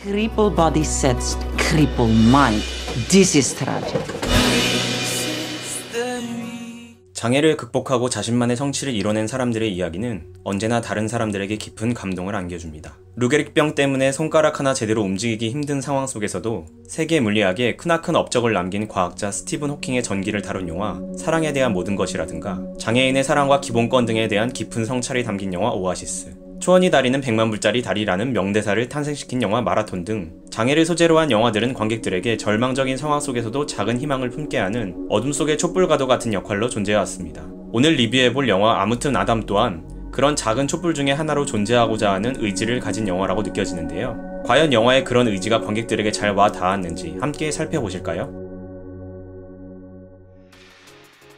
Crippled body sets crippled mind. This is tragedy. 장애를 극복하고 자신만의 성취를 이뤄낸 사람들의 이야기는 언제나 다른 사람들에게 깊은 감동을 안겨줍니다. 루게릭병 때문에 손가락 하나 제대로 움직이기 힘든 상황 속에서도 세계 물리학에 크나큰 업적을 남긴 과학자 스티븐 호킹의 전기를 다룬 영화 사랑에 대한 모든 것이라든가 장애인의 사랑과 기본권 등에 대한 깊은 성찰이 담긴 영화 오아시스, 초원이 다리는 100만 불짜리 다리라는 명대사를 탄생시킨 영화 마라톤 등 장애를 소재로 한 영화들은 관객들에게 절망적인 상황 속에서도 작은 희망을 품게 하는 어둠 속의 촛불과도 같은 역할로 존재해왔습니다. 오늘 리뷰해볼 영화 아무튼 아담 또한 그런 작은 촛불 중에 하나로 존재하고자 하는 의지를 가진 영화라고 느껴지는데요. 과연 영화의 그런 의지가 관객들에게 잘 와 닿았는지 함께 살펴보실까요?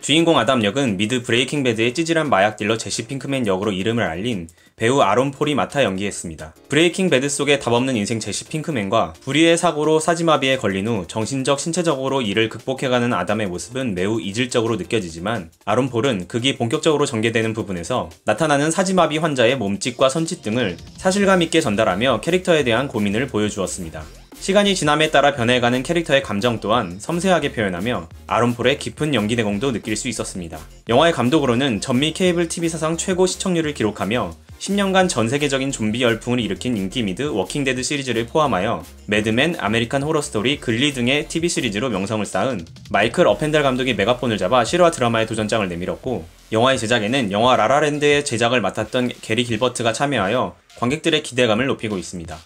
주인공 아담 역은 미드 브레이킹 배드의 찌질한 마약 딜러 제시 핑크맨 역으로 이름을 알린 배우 아론 폴이 맡아 연기했습니다. 브레이킹 배드 속의 답없는 인생 제시 핑크맨과 불의의 사고로 사지마비에 걸린 후 정신적, 신체적으로 이를 극복해가는 아담의 모습은 매우 이질적으로 느껴지지만 아론 폴은 극이 본격적으로 전개되는 부분에서 나타나는 사지마비 환자의 몸짓과 손짓 등을 사실감 있게 전달하며 캐릭터에 대한 고민을 보여주었습니다. 시간이 지남에 따라 변해가는 캐릭터의 감정 또한 섬세하게 표현하며 아론 폴의 깊은 연기 내공도 느낄 수 있었습니다. 영화의 감독으로는 전미 케이블 TV 사상 최고 시청률을 기록하며 10년간 전세계적인 좀비 열풍을 일으킨 인기 미드 워킹데드 시리즈를 포함하여 매드맨, 아메리칸 호러스토리, 글리 등의 TV 시리즈로 명성을 쌓은 마이클 어펜달 감독이 메가폰을 잡아 실화 드라마의 도전장을 내밀었고, 영화의 제작에는 영화 라라랜드의 제작을 맡았던 게리 길버트가 참여하여 관객들의 기대감을 높이고 있습니다.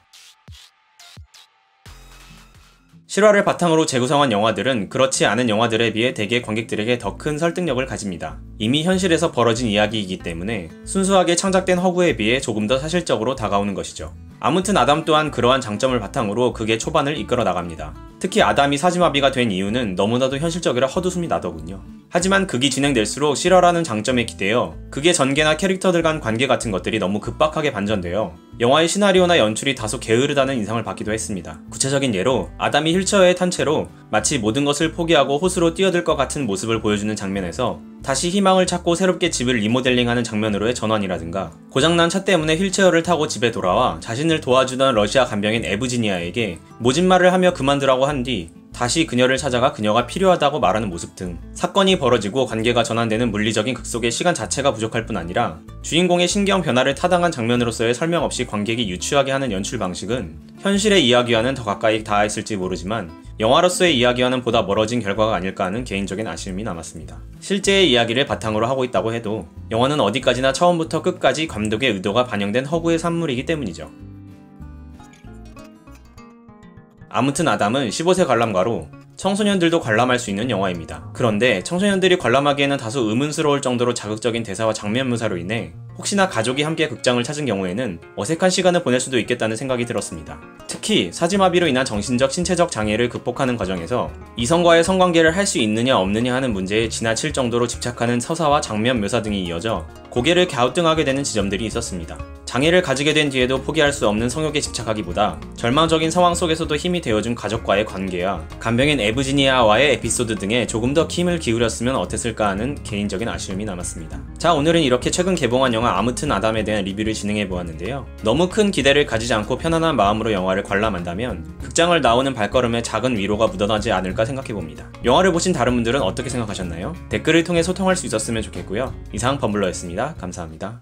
실화를 바탕으로 재구성한 영화들은 그렇지 않은 영화들에 비해 대개 관객들에게 더 큰 설득력을 가집니다. 이미 현실에서 벌어진 이야기이기 때문에 순수하게 창작된 허구에 비해 조금 더 사실적으로 다가오는 것이죠. 아무튼 아담 또한 그러한 장점을 바탕으로 극의 초반을 이끌어 나갑니다. 특히 아담이 사지마비가 된 이유는 너무나도 현실적이라 헛웃음이 나더군요. 하지만 극이 진행될수록 실화라는 장점에 기대어 극의 전개나 캐릭터들 간 관계 같은 것들이 너무 급박하게 반전되어 영화의 시나리오나 연출이 다소 게으르다는 인상을 받기도 했습니다. 구체적인 예로 아담이 휠체어에 탄 채로 마치 모든 것을 포기하고 호수로 뛰어들 것 같은 모습을 보여주는 장면에서 다시 희망을 찾고 새롭게 집을 리모델링하는 장면으로의 전환이라든가, 고장난 차 때문에 휠체어를 타고 집에 돌아와 자신을 도와주던 러시아 간병인 에브지니아에게 모진말을 하며 그만두라고 한 뒤 다시 그녀를 찾아가 그녀가 필요하다고 말하는 모습 등 사건이 벌어지고 관계가 전환되는 물리적인 극 속의 시간 자체가 부족할 뿐 아니라 주인공의 신경 변화를 타당한 장면으로서의 설명 없이 관객이 유추하게 하는 연출 방식은 현실의 이야기와는 더 가까이 닿아있을지 모르지만 영화로서의 이야기와는 보다 멀어진 결과가 아닐까 하는 개인적인 아쉬움이 남았습니다. 실제의 이야기를 바탕으로 하고 있다고 해도 영화는 어디까지나 처음부터 끝까지 감독의 의도가 반영된 허구의 산물이기 때문이죠. 아무튼 아담은 15세 관람가로 청소년들도 관람할 수 있는 영화입니다. 그런데 청소년들이 관람하기에는 다소 의문스러울 정도로 자극적인 대사와 장면 묘사로 인해 혹시나 가족이 함께 극장을 찾은 경우에는 어색한 시간을 보낼 수도 있겠다는 생각이 들었습니다. 특히 사지마비로 인한 정신적, 신체적 장애를 극복하는 과정에서 이성과의 성관계를 할 수 있느냐 없느냐 하는 문제에 지나칠 정도로 집착하는 서사와 장면 묘사 등이 이어져 고개를 갸우뚱하게 되는 지점들이 있었습니다. 장애를 가지게 된 뒤에도 포기할 수 없는 성욕에 집착하기보다 절망적인 상황 속에서도 힘이 되어준 가족과의 관계야 간병인 에브지니아와의 에피소드 등에 조금 더 힘을 기울였으면 어땠을까 하는 개인적인 아쉬움이 남았습니다. 자, 오늘은 이렇게 최근 개봉한 영화 아무튼 아담에 대한 리뷰를 진행해보았는데요. 너무 큰 기대를 가지지 않고 편안한 마음으로 영화를 관람한다면 극장을 나오는 발걸음에 작은 위로가 묻어나지 않을까 생각해봅니다. 영화를 보신 다른 분들은 어떻게 생각하셨나요? 댓글을 통해 소통할 수 있었으면 좋겠고요. 이상 범블러였습니다. 감사합니다.